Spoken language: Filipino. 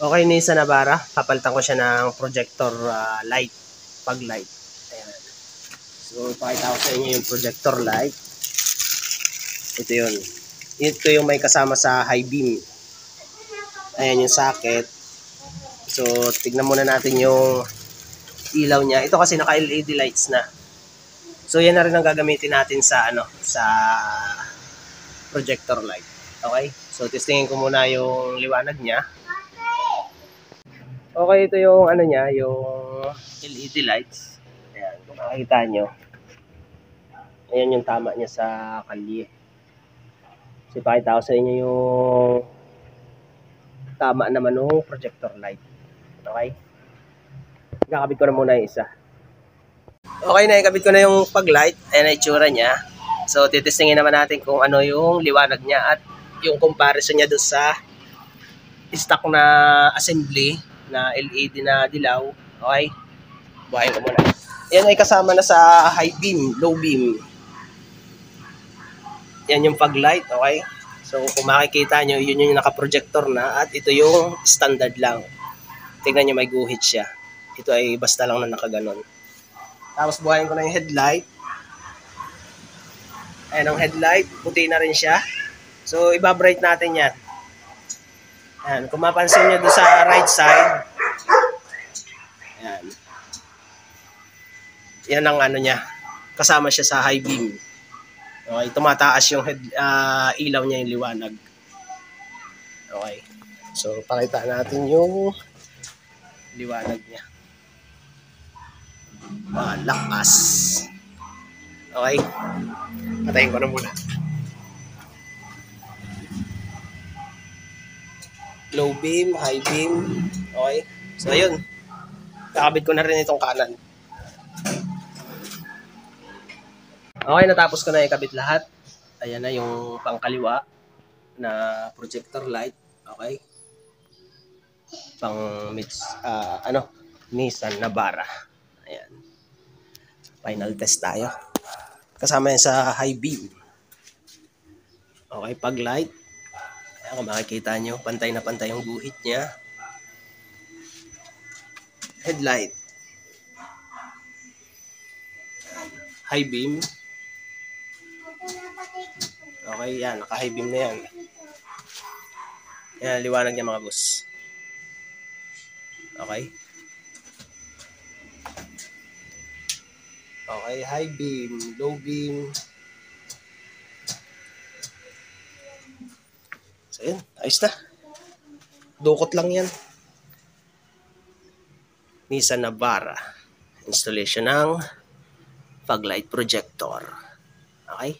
Okay, Nissan Navara. Papalitan ko siya ng projector light. Pag light. Ayan. So, ipakita ko sa inyo yung projector light. Ito yun. Ito yung may kasama sa high beam. Ayan yung socket. So, tignan muna natin yung ilaw niya. Ito kasi naka-LED lights na. So, yan na rin ang gagamitin natin sa sa projector light. Okay? So, testingin ko muna yung liwanag niya. Okay, ito yung niya, yung LED lights. Ayan, kung makikita nyo. Ayan yung tama niya sa kalye. So, ipakita ko sa inyo yung tama naman ng projector light. Okay? Ikakabit ko na muna yung isa. Okay na, ikabit ko na yung pag-light. Ayan ang itsura niya. So, titestingin naman natin kung ano yung liwanag niya at yung comparison niya doon sa stock na assembly na LED na dilaw. Okay? Buhayin ko muna. Yan ay kasama na sa high beam, low beam. Yan yung pag-light, okay? So, kung makikita nyo, yun yung naka-projector na at ito yung standard lang. Tingnan nyo, may guhit siya. Ito ay basta lang na nakaganon. Tapos buhayin ko na yung headlight. Ayan ang headlight, puti na rin siya. So, iba-bright natin yan. Ayan, kung mapansin nyo doon sa right side, ayan. Yan ang niya. Kasama siya sa high beam. Okay, tumataas yung ilaw niya, yung liwanag. Okay. So, pakita natin yung liwanag niya. Lakas. Okay. Patayin ko na muna. Low beam, high beam. Okay. So, ayun. Kakabit ko na rin itong kanan. Okay, natapos ko na ikabit lahat. Ayan na yung pangkaliwa na projector light. Okay. Pang Nissan Navara. Ayan. Final test tayo. Kasama yan sa high beam. Okay, pag light. Ayan, kung makikita nyo, pantay na pantay yung guhit niya. Headlight. High beam. Okay, yan. Naka-high beam na yan. Yan, liwanag niya mga boss. Okay. Okay, high beam, low beam. So, yan. Ayos na. Dukot lang yan. Nissan Navara. Installation ng pag-light projector. Okay.